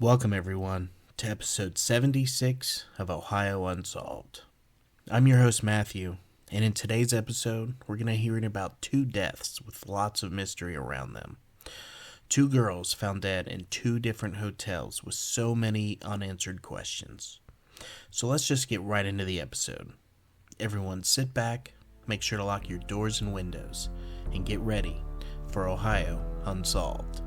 Welcome, everyone, to episode 76 of Ohio Unsolved. I'm your host, Matthew, and in today's episode, we're going to hear about two deaths with lots of mystery around them. Two girls found dead in two different hotels with so many unanswered questions. So let's just get right into the episode. Everyone sit back, make sure to lock your doors and windows, and get ready for Ohio Unsolved.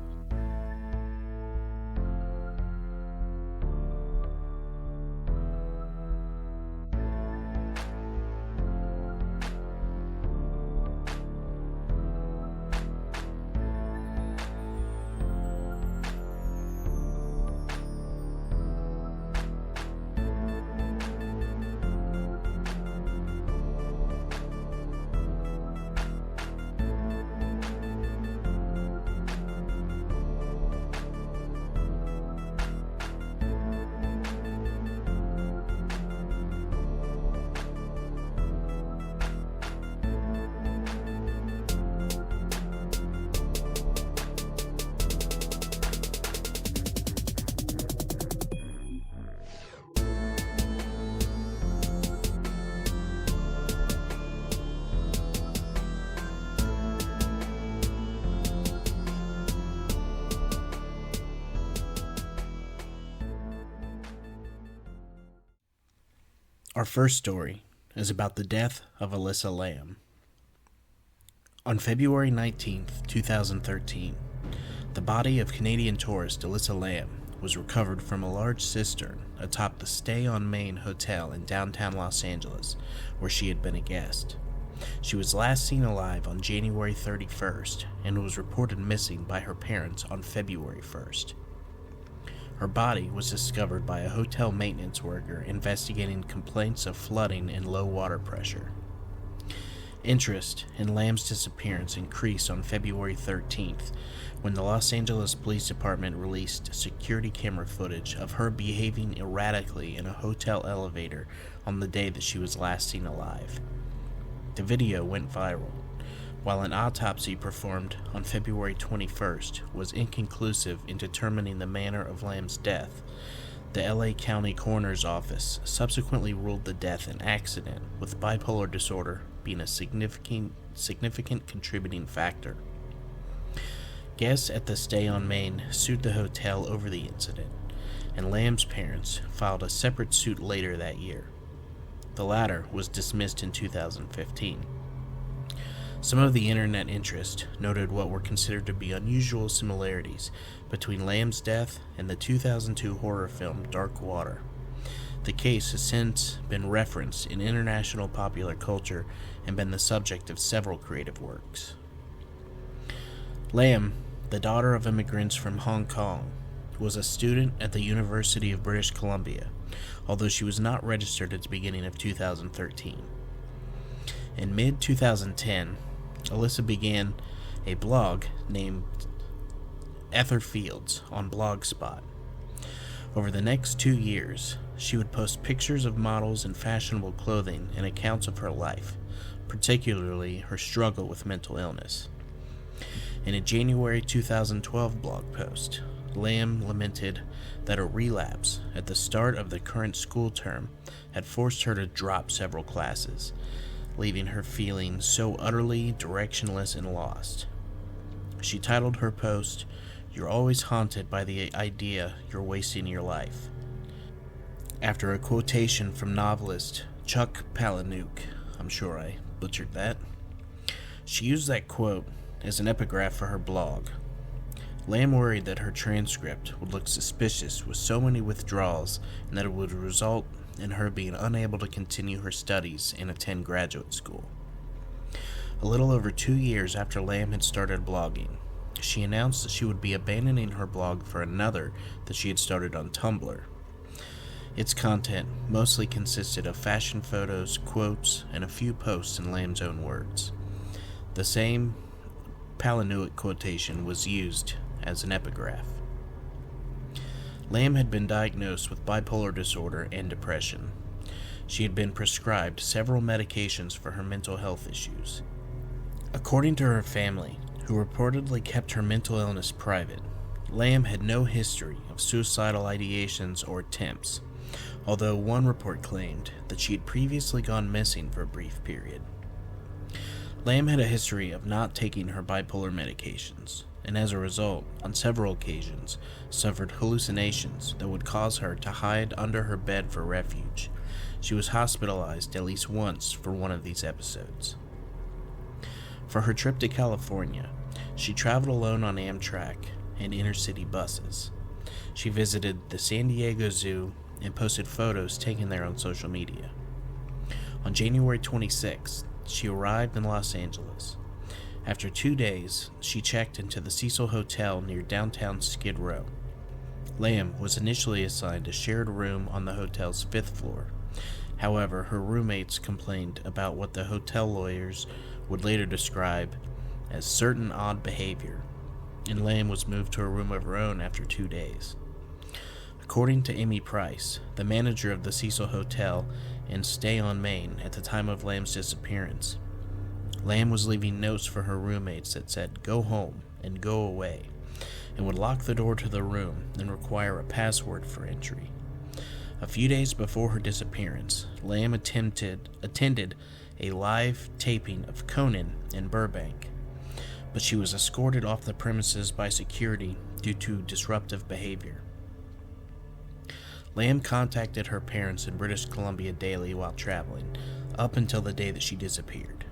Our first story is about the death of Elisa Lamb. On February 19th, 2013, the body of Canadian tourist Elisa Lamb was recovered from a large cistern atop the Stay on Main Hotel in downtown Los Angeles, where she had been a guest. She was last seen alive on January 31st and was reported missing by her parents on February 1st. Her body was discovered by a hotel maintenance worker investigating complaints of flooding and low water pressure. Interest in Lamb's disappearance increased on February 13th when the Los Angeles Police Department released security camera footage of her behaving erratically in a hotel elevator on the day that she was last seen alive. The video went viral, while an autopsy performed on February 21st was inconclusive in determining the manner of Lamb's death. The LA County Coroner's Office subsequently ruled the death an accident, with bipolar disorder being a significant contributing factor. Guests at the Stay on Main sued the hotel over the incident, and Lamb's parents filed a separate suit later that year. The latter was dismissed in 2015. Some of the internet interest noted what were considered to be unusual similarities between Lamb's death and the 2002 horror film Dark Water. The case has since been referenced in international popular culture and been the subject of several creative works. Lamb, the daughter of immigrants from Hong Kong, was a student at the University of British Columbia, although she was not registered at the beginning of 2013. In mid-2010, Elisa began a blog named Ether Fields on Blogspot. Over the next 2 years, she would post pictures of models in fashionable clothing and accounts of her life, particularly her struggle with mental illness. In a January 2012 blog post, Lamb lamented that a relapse at the start of the current school term had forced her to drop several classes, leaving her feeling so utterly directionless and lost. She titled her post, "You're always haunted by the idea you're wasting your life," after a quotation from novelist Chuck Palahniuk. I'm sure I butchered that. She used that quote as an epigraph for her blog. Lamb worried that her transcript would look suspicious with so many withdrawals and that it would result in her being unable to continue her studies and attend graduate school. A little over 2 years after Lamb had started blogging, she announced that she would be abandoning her blog for another that she had started on Tumblr. Its content mostly consisted of fashion photos, quotes, and a few posts in Lamb's own words. The same Palahniuk quotation was used as an epigraph. Lamb had been diagnosed with bipolar disorder and depression. She had been prescribed several medications for her mental health issues. According to her family, who reportedly kept her mental illness private, Lamb had no history of suicidal ideations or attempts, although one report claimed that she had previously gone missing for a brief period. Lamb had a history of not taking her bipolar medications, and as a result, on several occasions, suffered hallucinations that would cause her to hide under her bed for refuge. She was hospitalized at least once for one of these episodes. For her trip to California, she traveled alone on Amtrak and inner-city buses. She visited the San Diego Zoo and posted photos taken there on social media. On January 26th, she arrived in Los Angeles. After 2 days, she checked into the Cecil Hotel near downtown Skid Row. Lamb was initially assigned a shared room on the hotel's 5th floor. However, her roommates complained about what the hotel lawyers would later describe as certain odd behavior, and Lamb was moved to a room of her own after 2 days. According to Amy Price, the manager of the Cecil Hotel and Stay on Main at the time of Lamb's disappearance, Lamb was leaving notes for her roommates that said, "Go home" and "Go away," and would lock the door to the room and require a password for entry. A few days before her disappearance, Lamb attended a live taping of Conan in Burbank, but she was escorted off the premises by security due to disruptive behavior. Lamb contacted her parents in British Columbia daily while traveling, up until the day that she disappeared.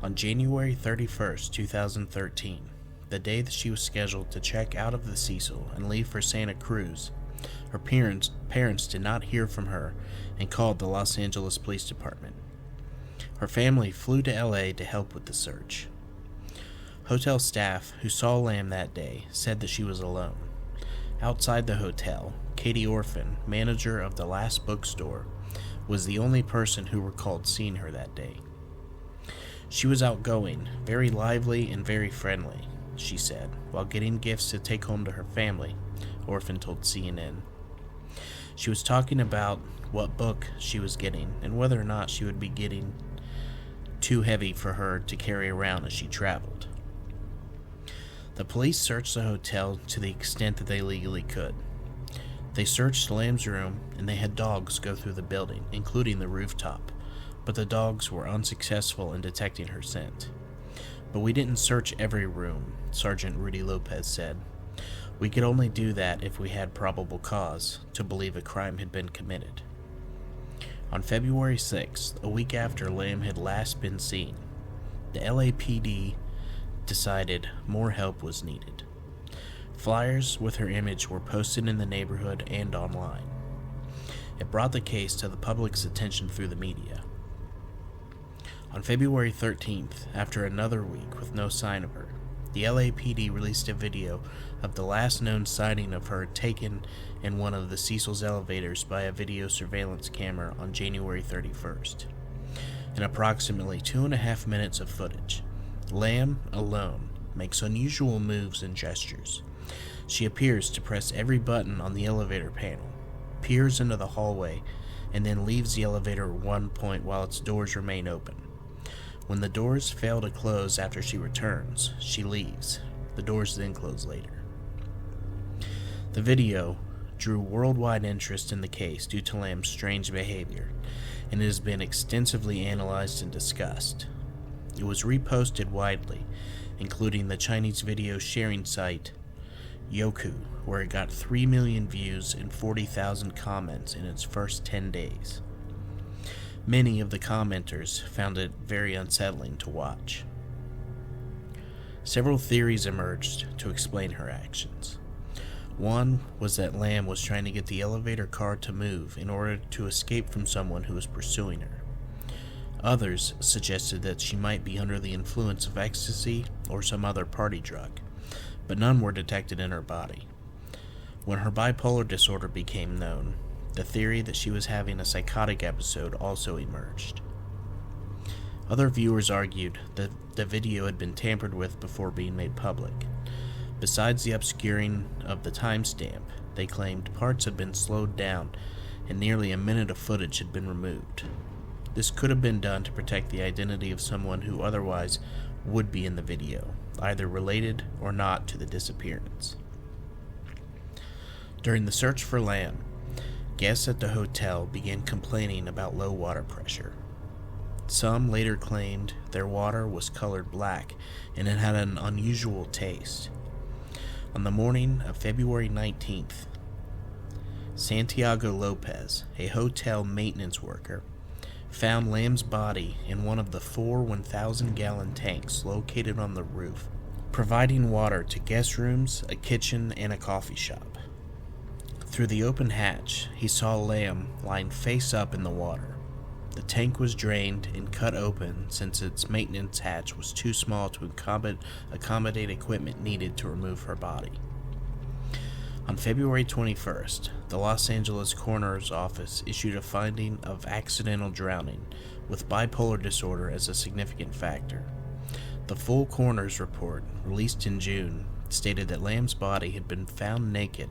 On January 31st, 2013, the day that she was scheduled to check out of the Cecil and leave for Santa Cruz, her parents did not hear from her and called the Los Angeles Police Department. Her family flew to LA to help with the search. Hotel staff who saw Lamb that day said that she was alone. Outside the hotel, Katie Orphan, manager of the Last Bookstore, was the only person who recalled seeing her that day. She was outgoing, very lively, and very friendly, she said, while getting gifts to take home to her family, Orphan told CNN. She was talking about what book she was getting and whether or not she would be getting too heavy for her to carry around as she traveled. The police searched the hotel to the extent that they legally could. They searched Lamb's room, and they had dogs go through the building, including the rooftop, but the dogs were unsuccessful in detecting her scent. "But we didn't search every room," Sergeant Rudy Lopez said. "We could only do that if we had probable cause to believe a crime had been committed." On February 6th, a week after Lamb had last been seen, the LAPD decided more help was needed. Flyers with her image were posted in the neighborhood and online. It brought the case to the public's attention through the media. On February 13th, after another week with no sign of her, the LAPD released a video of the last known sighting of her taken in one of the Cecil's elevators by a video surveillance camera on January 31st. In approximately 2.5 minutes of footage, Lamb, alone, makes unusual moves and gestures. She appears to press every button on the elevator panel, peers into the hallway, and then leaves the elevator at one point while its doors remain open. When the doors fail to close after she returns, she leaves. The doors then close later. The video drew worldwide interest in the case due to Lamb's strange behavior, and it has been extensively analyzed and discussed. It was reposted widely, including the Chinese video sharing site Youku, where it got 3 million views and 40,000 comments in its first 10 days. Many of the commenters found it very unsettling to watch. Several theories emerged to explain her actions. One was that Lamb was trying to get the elevator car to move in order to escape from someone who was pursuing her. Others suggested that she might be under the influence of ecstasy or some other party drug, but none were detected in her body. When her bipolar disorder became known, the theory that she was having a psychotic episode also emerged. Other viewers argued that the video had been tampered with before being made public. Besides the obscuring of the timestamp, they claimed parts had been slowed down and nearly a minute of footage had been removed. This could have been done to protect the identity of someone who otherwise would be in the video, either related or not to the disappearance. During the search for Lamb, guests at the hotel began complaining about low water pressure. Some later claimed their water was colored black and it had an unusual taste. On the morning of February 19th, Santiago Lopez, a hotel maintenance worker, found Lamb's body in one of the 4 1,000-gallon tanks located on the roof, providing water to guest rooms, a kitchen, and a coffee shop. Through the open hatch, he saw Lamb lying face up in the water. The tank was drained and cut open since its maintenance hatch was too small to accommodate equipment needed to remove her body. On February 21st, the Los Angeles Coroner's Office issued a finding of accidental drowning, with bipolar disorder as a significant factor. The full coroner's report, released in June, stated that Lamb's body had been found naked,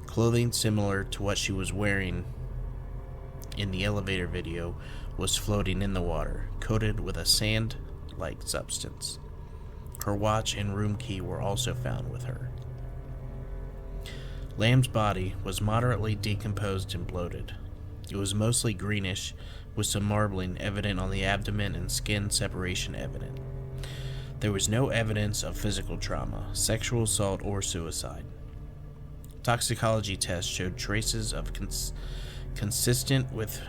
clothing similar to what she was wearing in the elevator video was floating in the water, coated with a sand-like substance. Her watch and room key were also found with her. Lamb's body was moderately decomposed and bloated. It was mostly greenish, with some marbling evident on the abdomen and skin separation evident. There was no evidence of physical trauma, sexual assault, or suicide. Toxicology tests showed traces of consistent with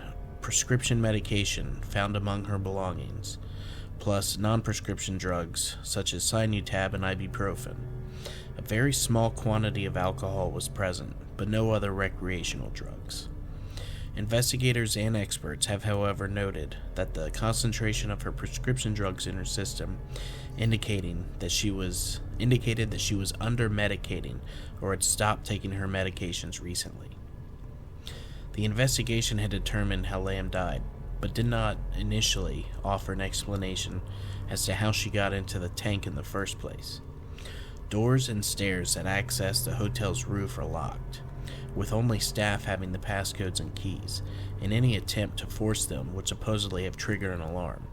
prescription medication found among her belongings, plus non-prescription drugs such as Sinutab and ibuprofen. A very small quantity of alcohol was present, but no other recreational drugs. Investigators and experts have, however, noted that the concentration of her prescription drugs in her system indicated that she was under-medicating or had stopped taking her medications recently. The investigation had determined how Lamb died, but did not initially offer an explanation as to how she got into the tank in the first place. Doors and stairs that access the hotel's roof are locked, with only staff having the passcodes and keys, and any attempt to force them would supposedly have triggered an alarm.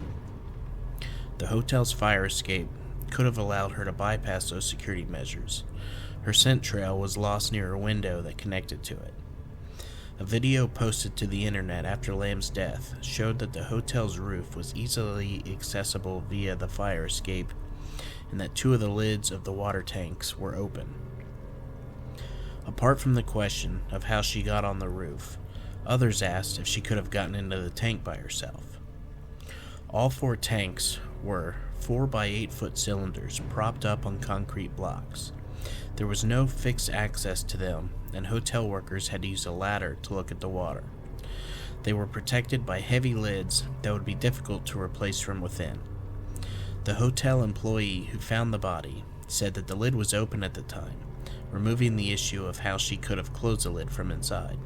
The hotel's fire escape could have allowed her to bypass those security measures. Her scent trail was lost near a window that connected to it. A video posted to the internet after Lamb's death showed that the hotel's roof was easily accessible via the fire escape and that 2 of the lids of the water tanks were open. Apart from the question of how she got on the roof, others asked if she could have gotten into the tank by herself. All 4 tanks were 4 by 8 foot cylinders propped up on concrete blocks. There was no fixed access to them, and hotel workers had to use a ladder to look at the water. They were protected by heavy lids that would be difficult to replace from within. The hotel employee who found the body said that the lid was open at the time, removing the issue of how she could have closed the lid from inside.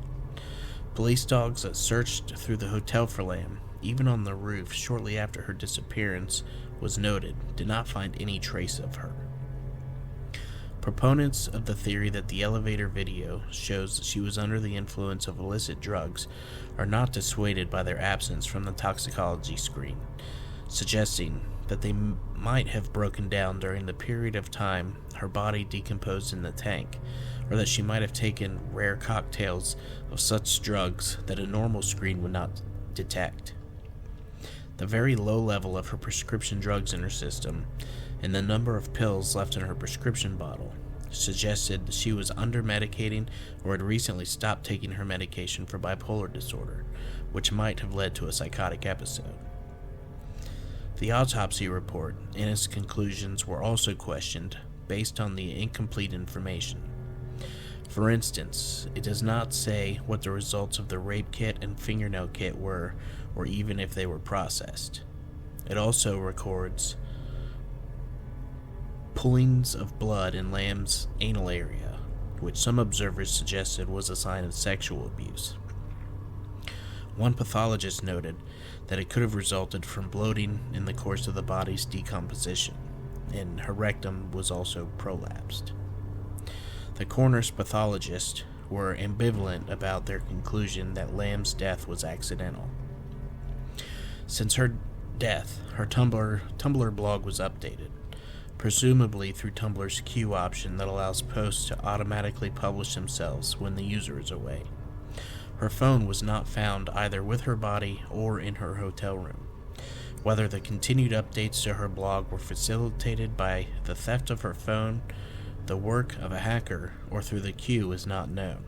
Police dogs that searched through the hotel for Lamb, even on the roof shortly after her disappearance was noted, did not find any trace of her. Proponents of the theory that the elevator video shows that she was under the influence of illicit drugs are not dissuaded by their absence from the toxicology screen, suggesting that they might have broken down during the period of time her body decomposed in the tank, or that she might have taken rare cocktails of such drugs that a normal screen would not detect. The very low level of her prescription drugs in her system and the number of pills left in her prescription bottle suggested that she was under-medicating or had recently stopped taking her medication for bipolar disorder, which might have led to a psychotic episode. The autopsy report and its conclusions were also questioned based on the incomplete information. For instance, it does not say what the results of the rape kit and fingernail kit were, or even if they were processed. It also records poolings of blood in Lamb's anal area, which some observers suggested was a sign of sexual abuse. One pathologist noted that it could have resulted from bloating in the course of the body's decomposition, and her rectum was also prolapsed. The coroner's pathologists were ambivalent about their conclusion that Lamb's death was accidental. Since her death, her Tumblr blog was updated, presumably through Tumblr's queue option that allows posts to automatically publish themselves when the user is away. Her phone was not found either with her body or in her hotel room. Whether the continued updates to her blog were facilitated by the theft of her phone, the work of a hacker, or through the queue is not known,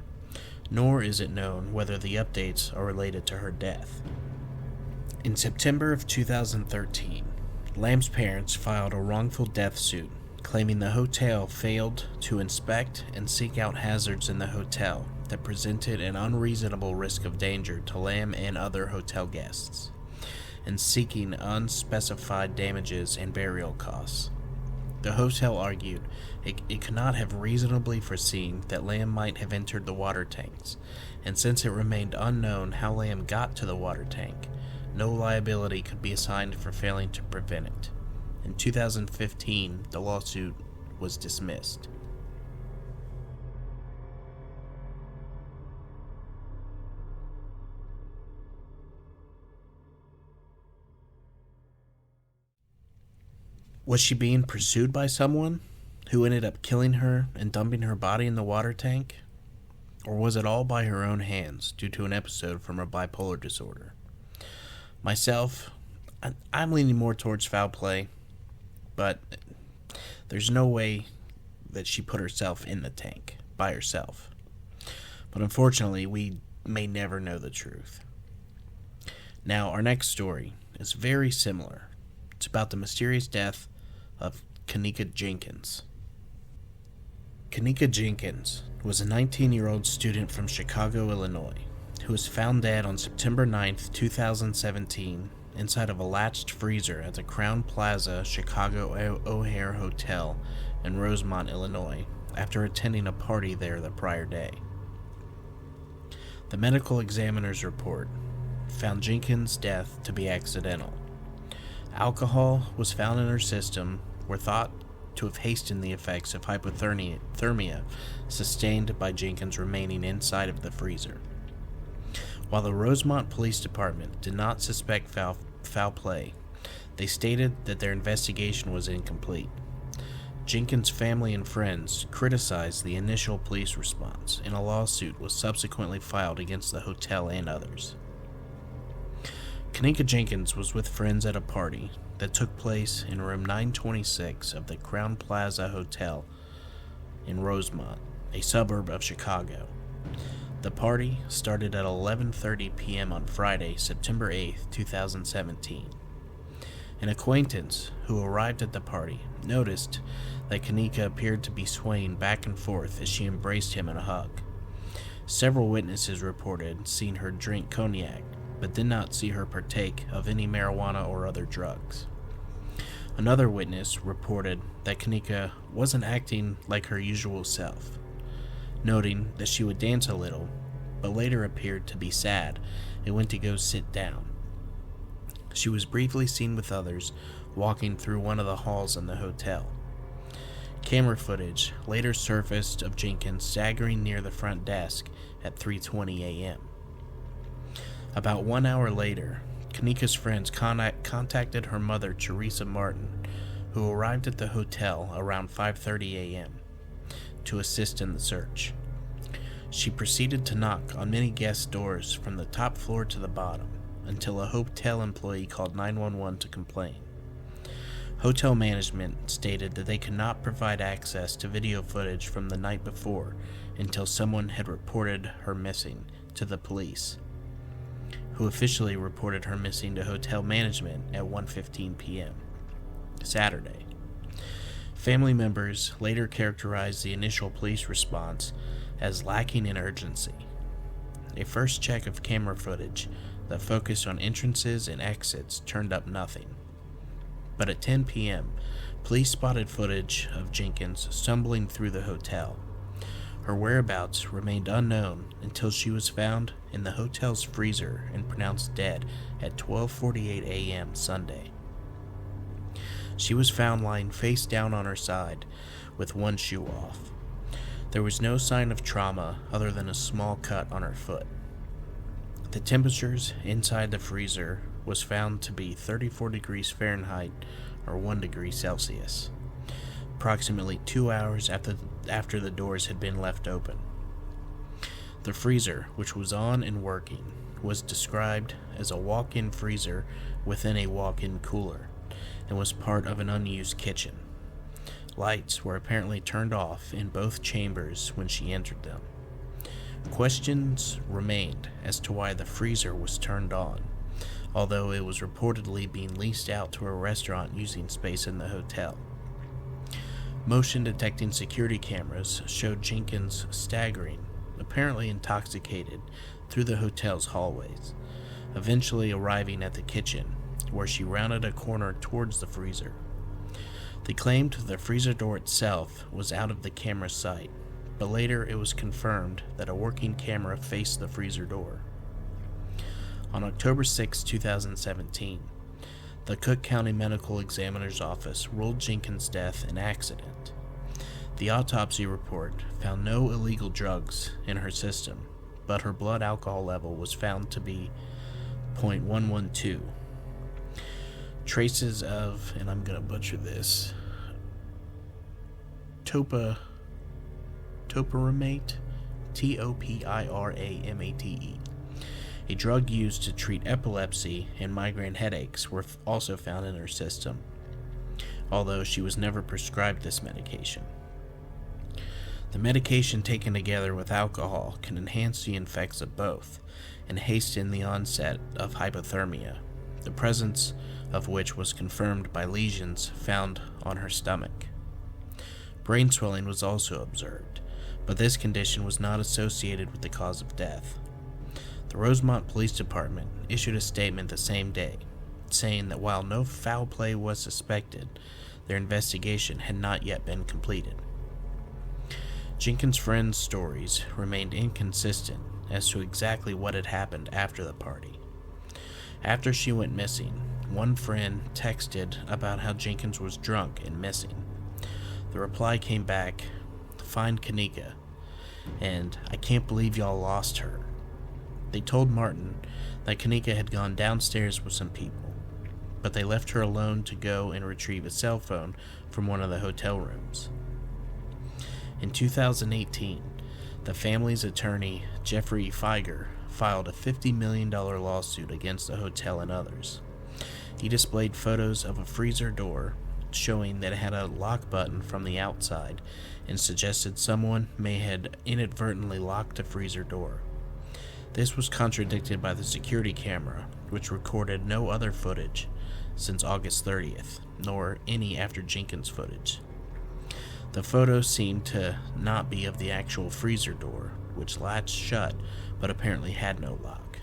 nor is it known whether the updates are related to her death. In September of 2013, Lamb's parents filed a wrongful death suit, claiming the hotel failed to inspect and seek out hazards in the hotel that presented an unreasonable risk of danger to Lamb and other hotel guests, and seeking unspecified damages and burial costs. The hotel argued it could not have reasonably foreseen that Lamb might have entered the water tanks, and since it remained unknown how Lamb got to the water tank, no liability could be assigned for failing to prevent it. In 2015, the lawsuit was dismissed. Was she being pursued by someone who ended up killing her and dumping her body in the water tank? Or was it all by her own hands due to an episode from her bipolar disorder? Myself, I'm leaning more towards foul play, but there's no way that she put herself in the tank by herself. But unfortunately, we may never know the truth. Now, our next story is very similar. It's about the mysterious death of Kenneka Jenkins. Kenneka Jenkins was a 19-year-old student from Chicago, Illinois, who was found dead on September 9th, 2017, inside of a latched freezer at the Crown Plaza Chicago O'Hare Hotel in Rosemont, Illinois, after attending a party there the prior day. The medical examiner's report found Jenkins' death to be accidental. Alcohol was found in her system, were thought to have hastened the effects of hypothermia sustained by Jenkins remaining inside of the freezer. While the Rosemont Police Department did not suspect foul play, they stated that their investigation was incomplete. Jenkins' family and friends criticized the initial police response, and a lawsuit was subsequently filed against the hotel and others. Kenneka Jenkins was with friends at a party that took place in room 926 of the Crown Plaza Hotel in Rosemont, a suburb of Chicago. The party started at 11:30 p.m. on Friday, September 8th, 2017. An acquaintance who arrived at the party noticed that Kenneka appeared to be swaying back and forth as she embraced him in a hug. Several witnesses reported seeing her drink cognac, but did not see her partake of any marijuana or other drugs. Another witness reported that Kenneka wasn't acting like her usual self, noting that she would dance a little, but later appeared to be sad and went to go sit down. She was briefly seen with others walking through one of the halls in the hotel. Camera footage later surfaced of Jenkins staggering near the front desk at 3:20 a.m. About 1 hour later, Kenneka's friends contacted her mother, Teresa Martin, who arrived at the hotel around 5:30 a.m. to assist in the search. She proceeded to knock on many guest doors from the top floor to the bottom until a hotel employee called 911 to complain. Hotel management stated that they could not provide access to video footage from the night before until someone had reported her missing to the police, who officially reported her missing to hotel management at 1:15 p.m. Saturday. Family members later characterized the initial police response as lacking in urgency. A first check of camera footage that focused on entrances and exits turned up nothing. But at 10 p.m., police spotted footage of Jenkins stumbling through the hotel. Her whereabouts remained unknown until she was found in the hotel's freezer and pronounced dead at 12:48 a.m. Sunday. She was found lying face down on her side with one shoe off. There was no sign of trauma other than a small cut on her foot. The temperatures inside the freezer was found to be 34 degrees Fahrenheit or 1 degree Celsius. approximately 2 hours after the doors had been left open. The freezer, which was on and working, was described as a walk-in freezer within a walk-in cooler and was part of an unused kitchen. Lights were apparently turned off in both chambers when she entered them. Questions remained as to why the freezer was turned on, although it was reportedly being leased out to a restaurant using space in the hotel. Motion detecting security cameras showed Jenkins staggering, apparently intoxicated, through the hotel's hallways, eventually arriving at the kitchen, where she rounded a corner towards the freezer. They claimed the freezer door itself was out of the camera's sight, but later it was confirmed that a working camera faced the freezer door. On October 6, 2017, the Cook County Medical Examiner's Office ruled Jenkins' death an accident. The autopsy report found no illegal drugs in her system, but her blood alcohol level was found to be 0.112. Traces of, and I'm going to butcher this, topiramate, Topiramate, a drug used to treat epilepsy and migraine headaches, were also found in her system, although she was never prescribed this medication. The medication taken together with alcohol can enhance the effects of both and hasten the onset of hypothermia, the presence of which was confirmed by lesions found on her stomach. Brain swelling was also observed, but this condition was not associated with the cause of death. The Rosemont Police Department issued a statement the same day, saying that while no foul play was suspected, their investigation had not yet been completed. Jenkins' friends' stories remained inconsistent as to exactly what had happened after the party. After she went missing, one friend texted about how Jenkins was drunk and missing. The reply came back, "Find Kenneka," and "I can't believe y'all lost her." They told Martin that Kenneka had gone downstairs with some people, but they left her alone to go and retrieve a cell phone from one of the hotel rooms. In 2018, the family's attorney, Jeffrey Feiger, filed a $50 million lawsuit against the hotel and others. He displayed photos of a freezer door showing that it had a lock button from the outside and suggested someone may had inadvertently locked the freezer door. This was contradicted by the security camera, which recorded no other footage since August 30th, nor any after Jenkins footage. The photos seemed to not be of the actual freezer door, which latched shut but apparently had no lock.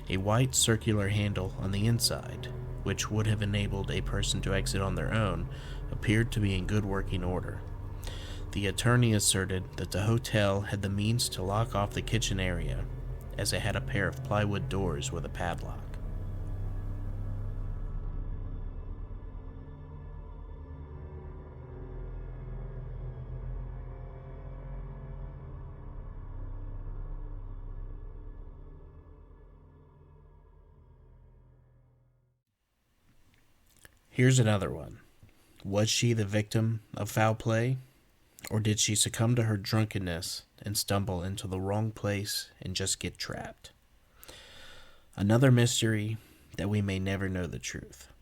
A white circular handle on the inside, which would have enabled a person to exit on their own, appeared to be in good working order. The attorney asserted that the hotel had the means to lock off the kitchen area, as it had a pair of plywood doors with a padlock. Here's another one. Was she the victim of foul play, or did she succumb to her drunkenness and stumble into the wrong place and just get trapped? Another mystery that we may never know the truth.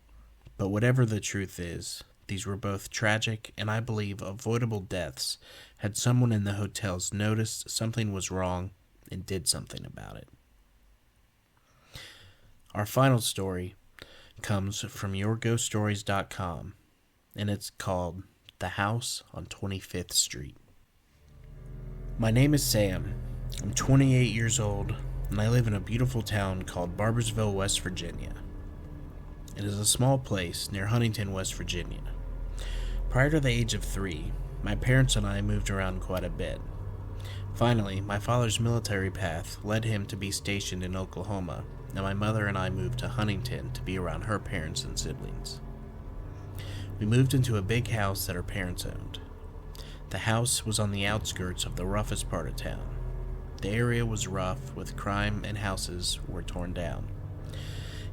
But whatever the truth is, these were both tragic and I believe avoidable deaths had someone in the hotels noticed something was wrong and did something about it. Our final story comes from YourGhostStories.com, and it's called The House on 25th Street. My name is Sam. I'm 28 years old, and I live in a beautiful town called Barboursville, West Virginia. It is a small place near Huntington, West Virginia. Prior to the age of 3, my parents and I moved around quite a bit. Finally, my father's military path led him to be stationed in Oklahoma, and my mother and I moved to Huntington to be around her parents and siblings. We moved into a big house that our parents owned. The house was on the outskirts of the roughest part of town. The area was rough, with crime and houses were torn down.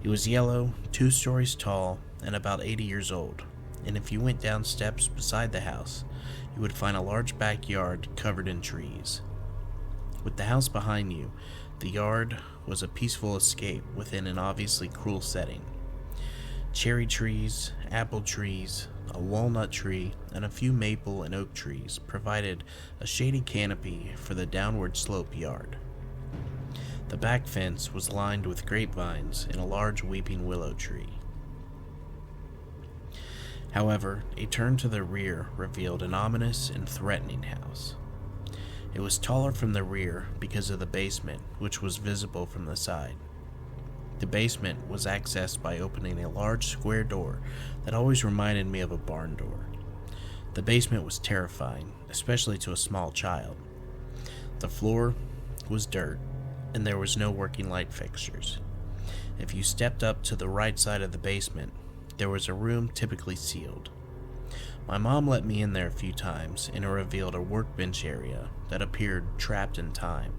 It was yellow, 2 stories tall, and about 80 years old, and if you went down steps beside the house, you would find a large backyard covered in trees. With the house behind you, the yard was a peaceful escape within an obviously cruel setting. Cherry trees, apple trees, a walnut tree, and a few maple and oak trees provided a shady canopy for the downward slope yard. The back fence was lined with grapevines and a large weeping willow tree. However, a turn to the rear revealed an ominous and threatening house. It was taller from the rear because of the basement, which was visible from the side. The basement was accessed by opening a large square door that always reminded me of a barn door. The basement was terrifying, especially to a small child. The floor was dirt, and there was no working light fixtures. If you stepped up to the right side of the basement, there was a room typically sealed. My mom let me in there a few times, and it revealed a workbench area that appeared trapped in time.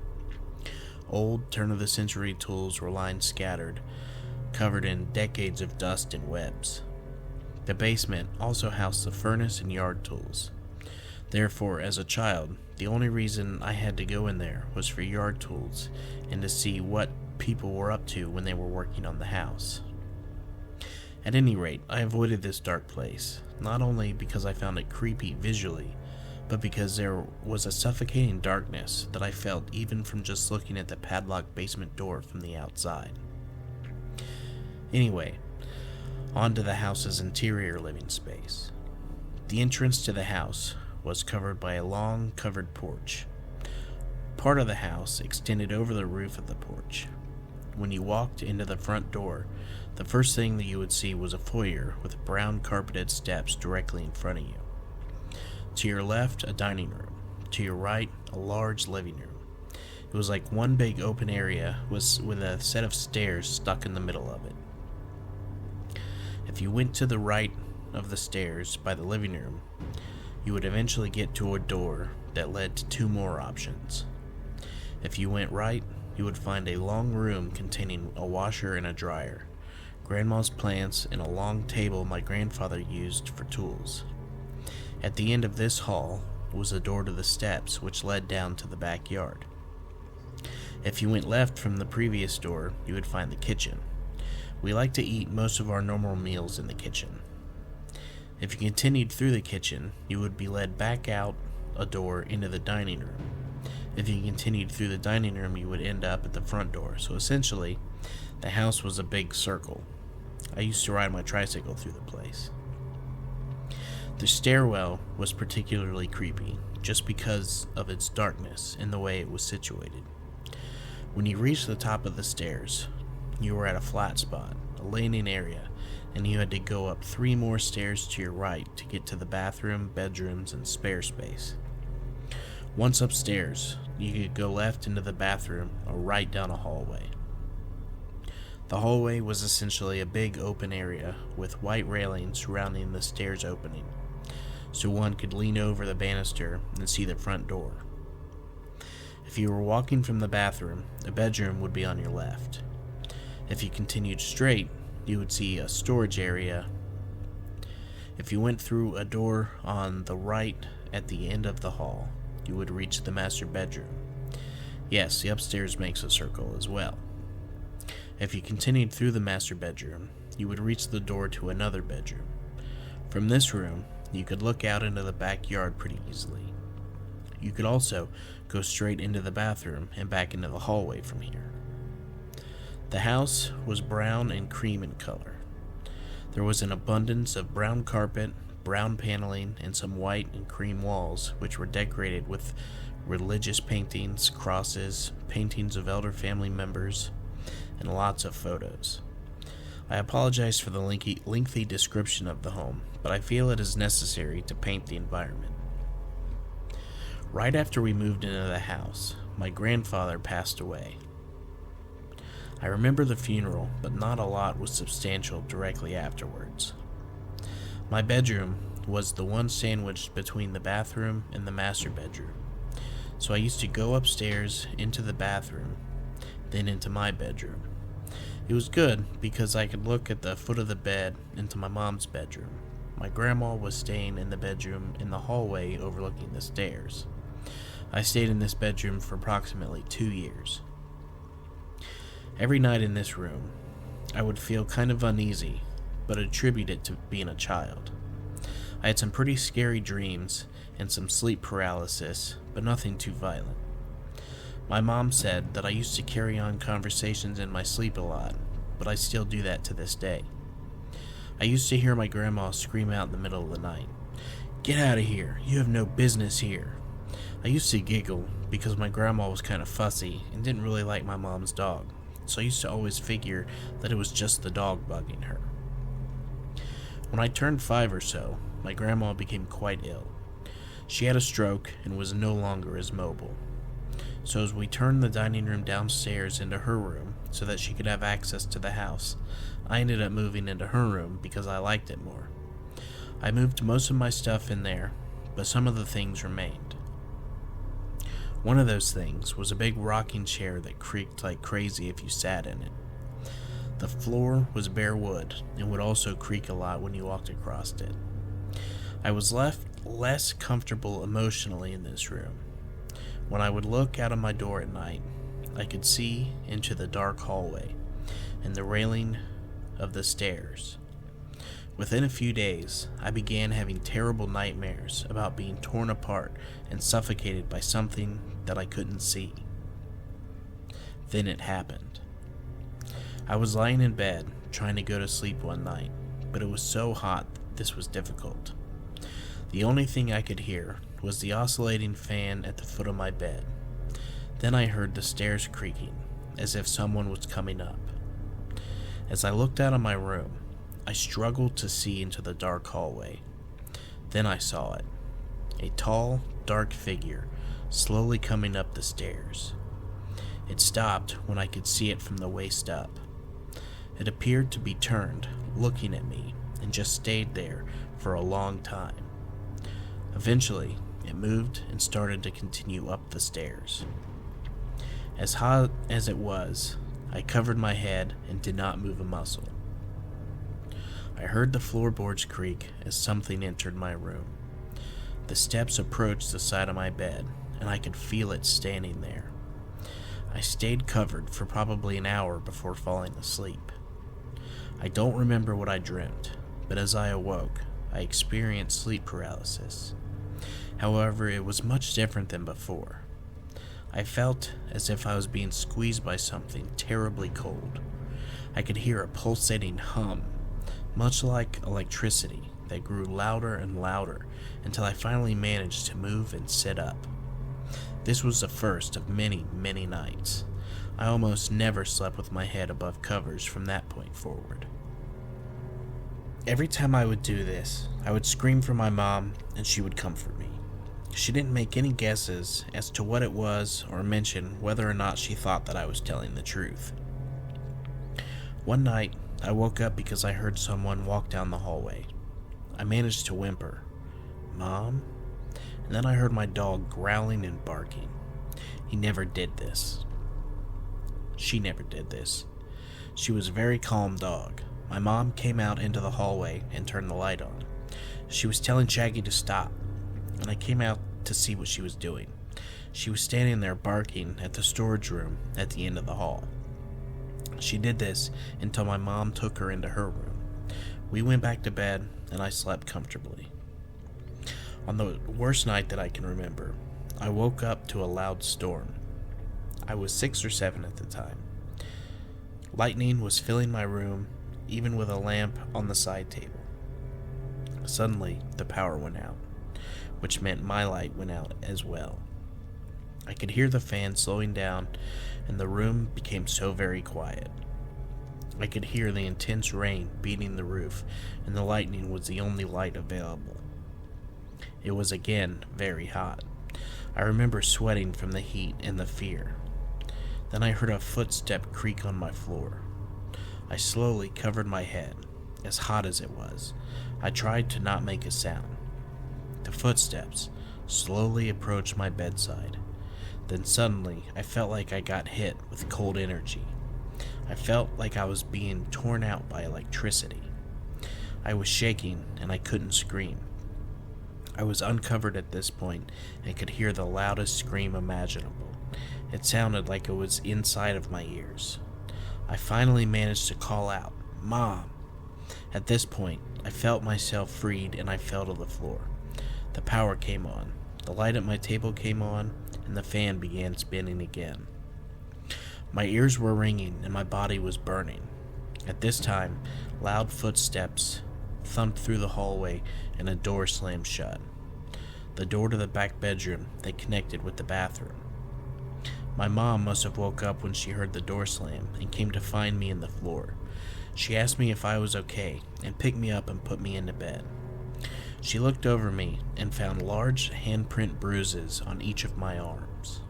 Old, turn-of-the-century tools were lying scattered, covered in decades of dust and webs. The basement also housed the furnace and yard tools. Therefore, as a child, the only reason I had to go in there was for yard tools and to see what people were up to when they were working on the house. At any rate, I avoided this dark place, not only because I found it creepy visually, but because there was a suffocating darkness that I felt even from just looking at the padlocked basement door from the outside. Anyway, on to the house's interior living space. The entrance to the house was covered by a long, covered porch. Part of the house extended over the roof of the porch. When you walked into the front door, the first thing that you would see was a foyer with brown carpeted steps directly in front of you. To your left, a dining room. To your right, a large living room. It was like one big open area with a set of stairs stuck in the middle of it. If you went to the right of the stairs by the living room, you would eventually get to a door that led to two more options. If you went right, you would find a long room containing a washer and a dryer, grandma's plants, and a long table my grandfather used for tools. At the end of this hall was a door to the steps which led down to the backyard. If you went left from the previous door, you would find the kitchen. We like to eat most of our normal meals in the kitchen. If you continued through the kitchen, you would be led back out a door into the dining room. If you continued through the dining room, you would end up at the front door. So essentially, the house was a big circle. I used to ride my tricycle through the place. The stairwell was particularly creepy, just because of its darkness and the way it was situated. When you reached the top of the stairs, you were at a flat spot, a landing area, and you had to go up 3 more stairs to your right to get to the bathroom, bedrooms, and spare space. Once upstairs, you could go left into the bathroom or right down a hallway. The hallway was essentially a big open area with white railings surrounding the stairs opening, so one could lean over the banister and see the front door. If you were walking from the bathroom, a bedroom would be on your left. If you continued straight, you would see a storage area. If you went through a door on the right at the end of the hall, you would reach the master bedroom. Yes, the upstairs makes a circle as well. If you continued through the master bedroom, you would reach the door to another bedroom. From this room, you could look out into the backyard pretty easily. You could also go straight into the bathroom and back into the hallway from here. The house was brown and cream in color. There was an abundance of brown carpet, brown paneling, and some white and cream walls, which were decorated with religious paintings, crosses, paintings of elder family members, and lots of photos. I apologize for the lengthy description of the home, but I feel it is necessary to paint the environment. Right after we moved into the house, my grandfather passed away. I remember the funeral, but not a lot was substantial directly afterwards. My bedroom was the one sandwiched between the bathroom and the master bedroom, so I used to go upstairs into the bathroom, then into my bedroom. It was good because I could look at the foot of the bed into my mom's bedroom. my grandma was staying in the bedroom in the hallway overlooking the stairs. I stayed in this bedroom for approximately 2 years. Every night in this room, I would feel kind of uneasy, but attribute it to being a child. I had some pretty scary dreams and some sleep paralysis, but nothing too violent. My mom said that I used to carry on conversations in my sleep a lot, but I still do that to this day. I used to hear my grandma scream out in the middle of the night, "Get out of here, you have no business here." I used to giggle because my grandma was kind of fussy and didn't really like my mom's dog, so I used to always figure that it was just the dog bugging her. When I turned 5 or so, my grandma became quite ill. She had a stroke and was no longer as mobile. So as we turned the dining room downstairs into her room so that she could have access to the house, I ended up moving into her room because I liked it more. I moved most of my stuff in there, but some of the things remained. One of those things was a big rocking chair that creaked like crazy if you sat in it. The floor was bare wood and would also creak a lot when you walked across it. I was left less comfortable emotionally in this room. When I would look out of my door at night, I could see into the dark hallway and the railing of the stairs. Within a few days, I began having terrible nightmares about being torn apart and suffocated by something that I couldn't see. Then it happened. I was lying in bed trying to go to sleep one night, but it was so hot this was difficult. The only thing I could hear was the oscillating fan at the foot of my bed. Then I heard the stairs creaking, as if someone was coming up. As I looked out of my room, I struggled to see into the dark hallway. Then I saw it. A tall, dark figure slowly coming up the stairs. It stopped when I could see it from the waist up. It appeared to be turned, looking at me, and just stayed there for a long time. Eventually, it moved and started to continue up the stairs. As hot as it was, I covered my head and did not move a muscle. I heard the floorboards creak as something entered my room. The steps approached the side of my bed, and I could feel it standing there. I stayed covered for probably an hour before falling asleep. I don't remember what I dreamt, but as I awoke, I experienced sleep paralysis. However, it was much different than before. I felt as if I was being squeezed by something terribly cold. I could hear a pulsating hum, much like electricity, that grew louder and louder until I finally managed to move and sit up. This was the first of many, many nights. I almost never slept with my head above covers from that point forward. Every time I would do this, I would scream for my mom and she would comfort me. She didn't make any guesses as to what it was or mention whether or not she thought that I was telling the truth. One night, I woke up because I heard someone walk down the hallway. I managed to whimper, "Mom?" And then I heard my dog growling and barking. He never did this. She never did this. She was a very calm dog. My mom came out into the hallway and turned the light on. She was telling Shaggy to stop, and I came out to see what she was doing. She was standing there barking at the storage room at the end of the hall. She did this until my mom took her into her room. We went back to bed, and I slept comfortably. On the worst night that I can remember, I woke up to a loud storm. I was 6 or 7 at the time. Lightning was filling my room, even with a lamp on the side table. Suddenly, the power went out, which meant my light went out as well. I could hear the fan slowing down, and the room became so very quiet. I could hear the intense rain beating the roof, and the lightning was the only light available. It was again very hot. I remember sweating from the heat and the fear. Then I heard a footstep creak on my floor. I slowly covered my head, as hot as it was. I tried to not make a sound. The footsteps slowly approached my bedside. Then suddenly, I felt like I got hit with cold energy. I felt like I was being torn out by electricity. I was shaking and I couldn't scream. I was uncovered at this point and could hear the loudest scream imaginable. It sounded like it was inside of my ears. I finally managed to call out, "Mom!" At this point, I felt myself freed and I fell to the floor. The power came on, the light at my table came on, and the fan began spinning again. My ears were ringing and my body was burning. At this time, loud footsteps thumped through the hallway and a door slammed shut. The door to the back bedroom that connected with the bathroom. My mom must have woke up when she heard the door slam and came to find me in the floor. She asked me if I was okay and picked me up and put me into bed. She looked over me and found large handprint bruises on each of my arms.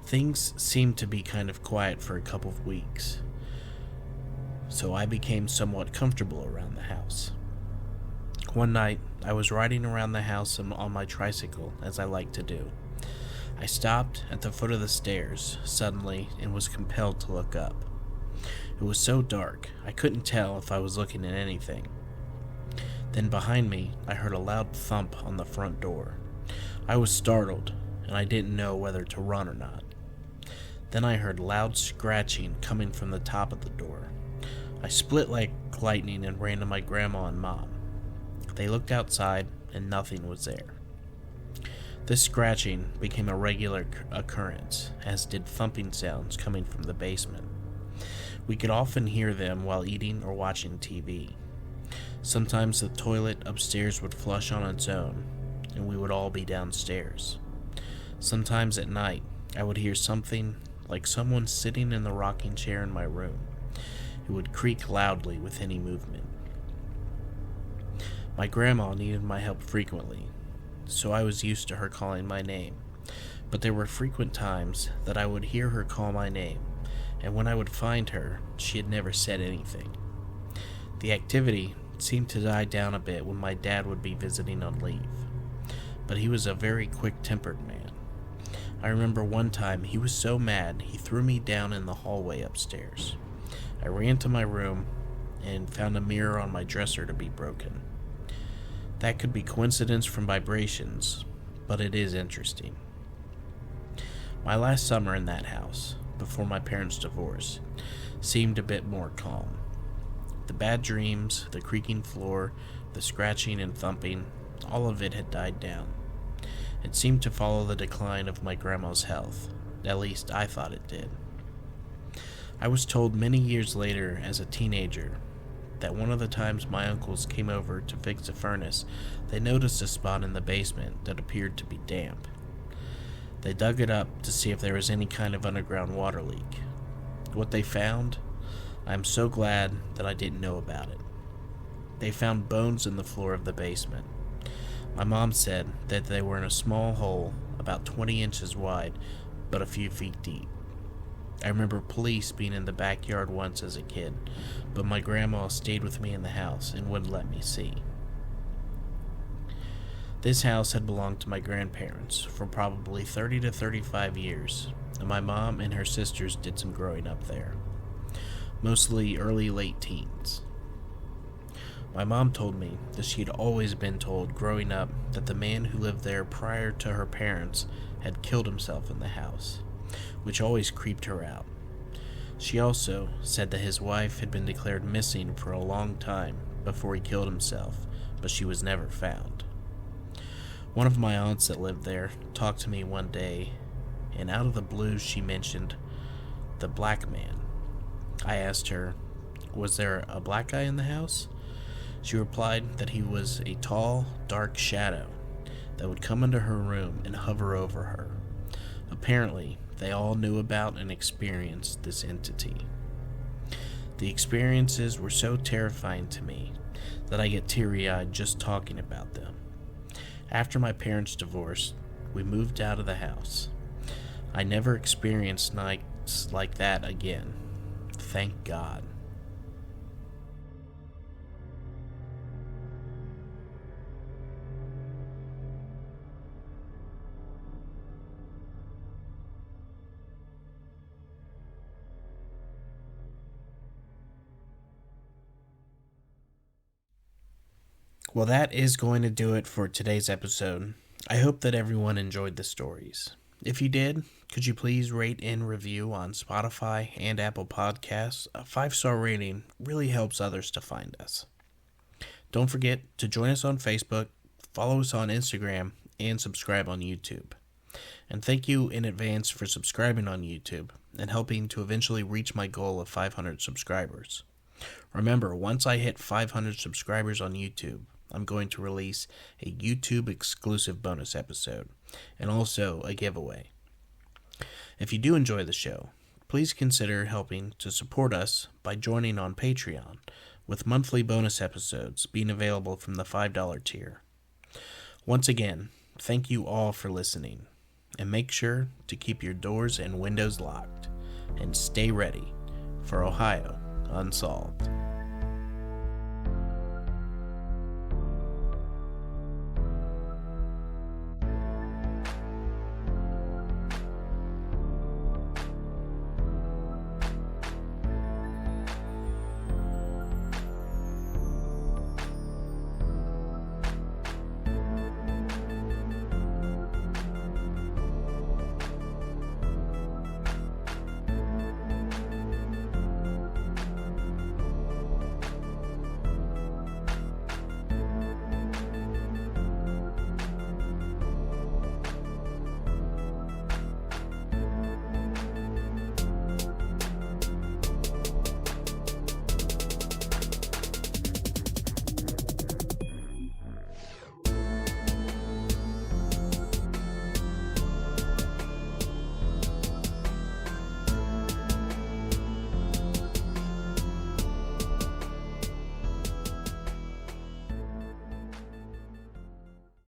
Things seemed to be kind of quiet for a couple of weeks, so I became somewhat comfortable around the house. One night, I was riding around the house on my tricycle, as I like to do. I stopped at the foot of the stairs suddenly and was compelled to look up. It was so dark, I couldn't tell if I was looking at anything. Then behind me, I heard a loud thump on the front door. I was startled, and I didn't know whether to run or not. Then I heard loud scratching coming from the top of the door. I split like lightning and ran to my grandma and mom. They looked outside, and nothing was there. This scratching became a regular occurrence, as did thumping sounds coming from the basement. We could often hear them while eating or watching TV. Sometimes the toilet upstairs would flush on its own, and we would all be downstairs. Sometimes at night, I would hear something like someone sitting in the rocking chair in my room. It would creak loudly with any movement. My grandma needed my help frequently, so I was used to her calling my name, but there were frequent times that I would hear her call my name, and when I would find her, she had never said anything. The activity seemed to die down a bit when my dad would be visiting on leave, but he was a very quick-tempered man. I remember one time he was so mad he threw me down in the hallway upstairs. I ran to my room and found a mirror on my dresser to be broken. That could be coincidence from vibrations, but it is interesting. My last summer in that house, before my parents' divorce, seemed a bit more calm. The bad dreams, the creaking floor, the scratching and thumping, all of it had died down. It seemed to follow the decline of my grandma's health. At least I thought it did. I was told many years later as a teenager that one of the times my uncles came over to fix a furnace, they noticed a spot in the basement that appeared to be damp. They dug it up to see if there was any kind of underground water leak. What they found? I'm so glad that I didn't know about it. They found bones in the floor of the basement. My mom said that they were in a small hole about 20 inches wide, but a few feet deep. I remember police being in the backyard once as a kid, but my grandma stayed with me in the house and wouldn't let me see. This house had belonged to my grandparents for probably 30 to 35 years, and my mom and her sisters did some growing up there. Mostly late teens. My mom told me that she had always been told growing up that the man who lived there prior to her parents had killed himself in the house, which always creeped her out. She also said that his wife had been declared missing for a long time before he killed himself, but she was never found. One of my aunts that lived there talked to me one day, and out of the blue she mentioned the black man. I asked her, was there a black guy in the house? She replied that he was a tall, dark shadow that would come into her room and hover over her. Apparently, they all knew about and experienced this entity. The experiences were so terrifying to me that I get teary-eyed just talking about them. After my parents divorced, we moved out of the house. I never experienced nights like that again. Thank God. Well, that is going to do it for today's episode. I hope that everyone enjoyed the stories. If you did, could you please rate and review on Spotify and Apple Podcasts? A 5-star rating really helps others to find us. Don't forget to join us on Facebook, follow us on Instagram, and subscribe on YouTube. And thank you in advance for subscribing on YouTube and helping to eventually reach my goal of 500 subscribers. Remember, once I hit 500 subscribers on YouTube, I'm going to release a YouTube exclusive bonus episode and also a giveaway. If you do enjoy the show, please consider helping to support us by joining on Patreon, with monthly bonus episodes being available from the $5 tier. Once again, thank you all for listening, and make sure to keep your doors and windows locked, and stay ready for Ohio Unsolved.